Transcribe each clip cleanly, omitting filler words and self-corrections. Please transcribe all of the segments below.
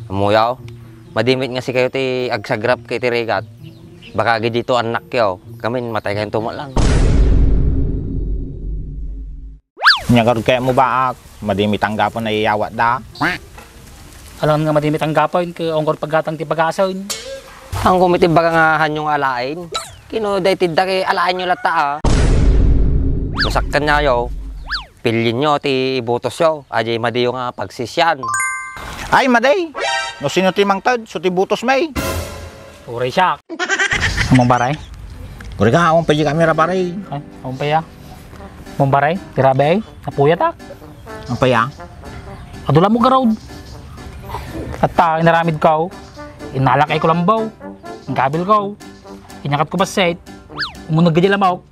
Amuyaw, madimit nga si kayo ti agsagrap kay ti regat. Baka dito anak kayo, kami matay kayong tumo lang. Nyagarod kaya mo ba madimit ang gapon na iyawat da? Alam nga madimit ang gapon kay ongkor paggatang ti pag-asaw. Ang kumiti baga nga hanyong alain, kino day tidda kay alain nyo lata Masakkan niya yo, pilin nyo ti ibutos yo, ajay madiyo nga pagsisyan. Ay maday, no sino ti mangtad, so ti butos may. Uray siya. Among baray? Kuri ka, akong pwede kami rabaray. Ay, among paya. Among baray? Tirabe ay? Napuyat Ang paya? Adula mo garod. At inaramid ko, inalakay ko lambaw. Ang kabil ko, inyakat ko pa set. Umunag ka dyan lamawak.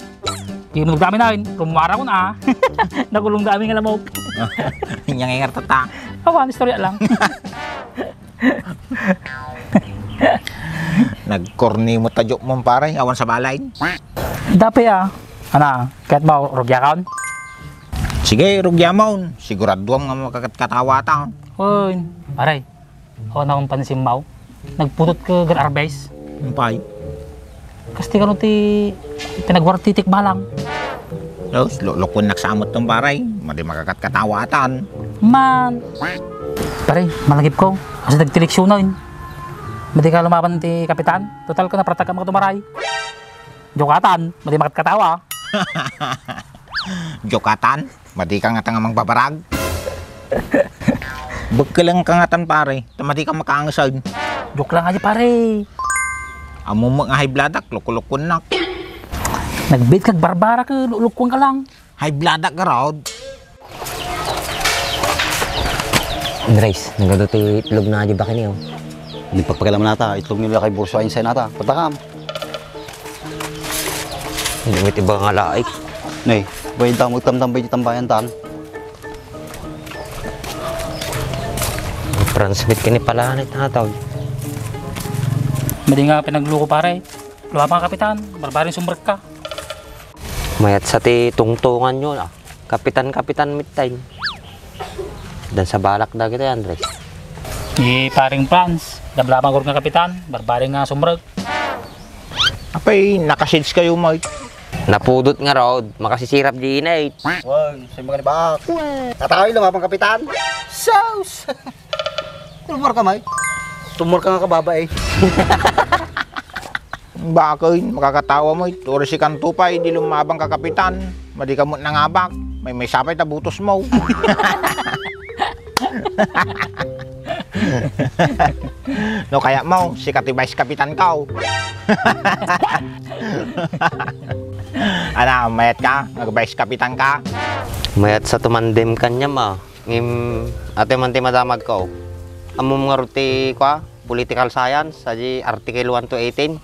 Di mo nagdami na rin, rumara ko na nakulong dami nga lamawak. Inyang ingartata. Awan, istorya lang. Nagkorni mo tadyok mong paray, awan sa balay. Dapat Ana, kahit mo, rugya kaon? Sige, rugya mo. Siguraduam nga makakatkatawata. Uy, paray. Awan akong pansin mo. Nagputot ka gar-arbais. Umpay. Kasi ka ti tinagwartitik balang. Los, lukon naksamot tong paray. Madi makakatkatawatan. Man. Paray, malagip ko. Kasi nagteleksyon na yun. Madi ka lumaban ti kapitan. Total ka na pratag ka mga tumaray. Jokatan, madi makatkatawa. Jokatan, madi ka nga tanga mangbabarag. Bagkalang kangatan pare, tamadi ka makaangasag. Joke lang aja pare. Amo mo nga high bladak, lukulukon nak. Nagbait kag barbara ka, lulukwang ka lang. High bladak ka raw. Andres, nagado ti itlog na di ba kaniyo? Hindi pagpakilaman nata, itlog nila kay Burso Ainsay nata. Patakam. Limit iba nga laik. Nay, bayad tayo magtamtambay di tambayan tan. Transmit ka ni palanit na tawag. Madi nga pinagluko pare. Luwa pa kapitan, barbarin sumrek ka. Mayat sa ti tungtungan nyo Kapitan mitay. Dan sa balak na kita Andres. Di paring Franz, dablaman ko nga kapitan, barbarin nga sumrek. Apay, nakasits kayo mo. Napudot nga raw, makasisirap di inay. Wag, sa mga nibak. Tatawin lang mapang kapitan. Sauce! Tumor ka, Mike. Tumor ka nga kababa eh. Bakit, makakatawa mo. Turo si Kantupay, di lumabang ka kapitan. Madi ka mo nangabak. May sapay ta butos mo. No kaya mo, si Vice Kapitan ka. Ana, mayat ka, nag-Vice Kapitan ka. Mayat sa tumandem kanya ma. Ate man ti madamag ko. Amom nga ruti kwa, political science, saji article 1 to 18.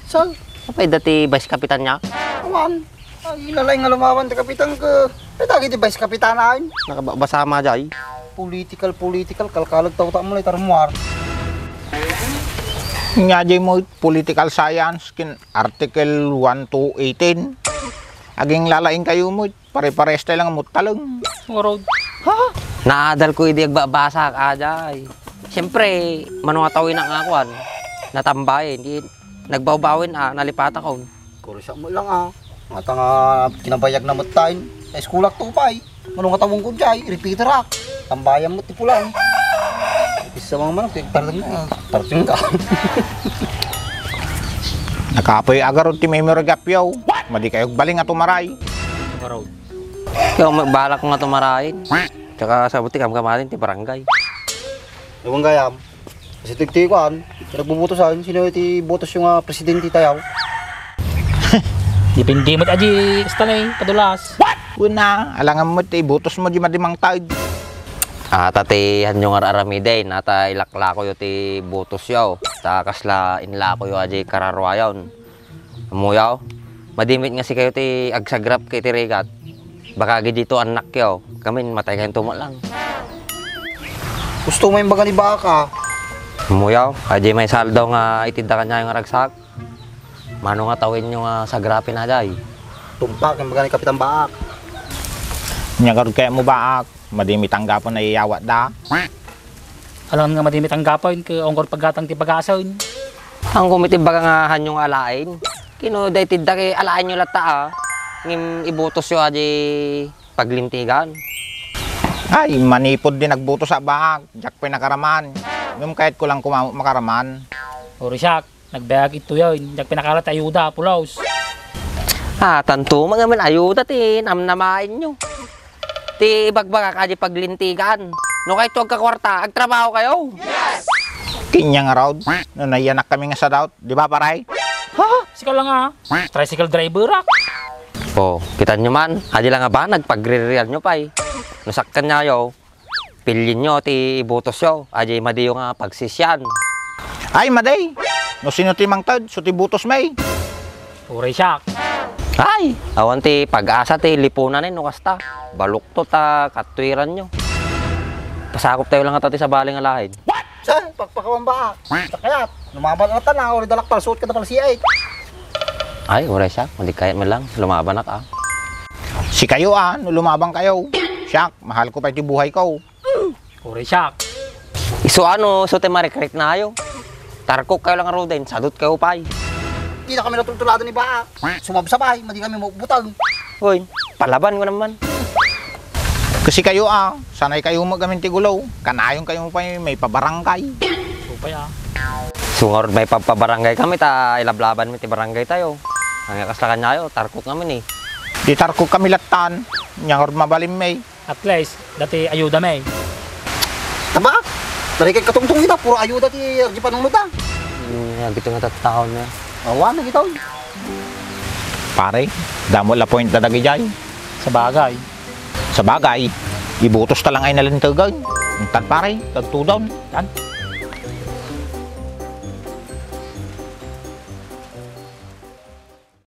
So, Apay dati vice kapitan niya? awan. Ay, ilalay nga lumawan ta kapitan ka. Ay, dagi di vice kapitanain. Nakabasa ma jay. Political, kalkalag tawta mo lang tarmuar. Nga jay mo, political science, kin article 1 to 18. Aging lalaing kayo mo, pare-pares tayo lang mo talong. Ngorod. Naadal ko hindi agbabasa ka ajay. Siyempre, manuatawin ang akuan. Natambayin, di nagbawbawin nalipata ko. Kurusya mo lang Mata nga kinabayag na matain. Ay, skulak tupay. Manong katawang ko dyan, repeater tambayan mo tipulang. Isa mga manok, tarting ka. Nakapoy agarod ti memory gapyaw. Madi kayo baling at umaray. Ngorod. Kaya balak ko nga tumarahin. Tsaka sa buti kamarin ti barangay. Ewan gayam. Kasi tigtikuan, nagbubutosan, sino iti butos yung presidente tayaw? Dipindi mo't aji stanay, padulas. Una, alangan mo ti butos mo di madimang tawid. Tatihan yung aramide, nata ilaklako yo ti butos yaw. Ta kasla inlako yo aji kararwayon. Amuyaw, madimit nga si kayo ti agsagrap kay ti regat. Baka dito anak yaw, kami matay kayong tumo lang. Gusto mo yung baga ni Baka? Amuyaw, aji may saldo nga itinda kanya yung ragsak. Mano nga tawin yung sagrapin na jay. Tumpak yung baga ni Kapitan Baak. Nyagarod kaya mo baak, madimi tanggapon na iyawat da. Alam nga madimit ang gapon, ka ongkor paggatang ti pag-asaw. Ang kumiti baga nga hanyong alain. Kino daitid da kay alain nyo lata ngim ibutos yo aji paglintigan. Ay, manipod din nagbuto sa bahag. Jak pinakaraman. Ngum kahit ko lang kumamot makaraman. Ori siya, nagbayag ito yun. Nag pinakalat ayuda, pulaws. Tanto mga man ayuda ti namnamain nyo. Ti ibagbaga aji paglintigan. No kahit huwag kakwarta, agtrabaho kayo. Kinya nga raw. No nayanak kami nga sa daut. Di ba paray? Sikal lang ha. Tricycle driver Kita nyo man, aji lang nga ba, nagpagre-real nyo pa Nusakkan nyo yo, pilyin nyo, ti ibutos yo, aji madiyo nga pagsisyan. Ay, maday. No sino timang tad, so tibutos may. Uri siya. Ay, awan ti pag-asa ti lipunan no kasta. Baluk to ta katwiran nyo. Pasakop tayo lang nga tati sa baling alahin. Sa, pagpakawan ba? Sa kayat, lumaban na tanaw, dalak pala, suot ka na pala siya Ay, ure siya, hindi kayat mo lang, lumaban na Si kayo no lumabang kayo. Siyak, mahal ko pa iti buhay ko. Uri siya. Iso so te marikrek na ayo. Tarkok kayo lang ro din, sadot kayo pay. Hindi na kami natutulado ni Baa. Sumabsabay, madi kami mabutag. Hoy, palaban ko naman. Kasi kayo sanay kayo magamin ti gulaw. Kanayon kayo pa may pabarangay. Supay Sungor may papabarangay kami, ta ilablaban mi ti barangay tayo. Ang kaslakan nyo, tarkok namin Di tarko kami latan. Nyangor mabalim may. At least, dati ayuda may. Taba, dari kay katungtong ita, puro ayuda ti di panunod ta. Gito nga tattaon na. Awan na gitaw. Pare, damo la point na dagijay. Sa bagay. Sa bagay, ibutos talang ay nalintagan. Tad pare, tagtudon. Yan.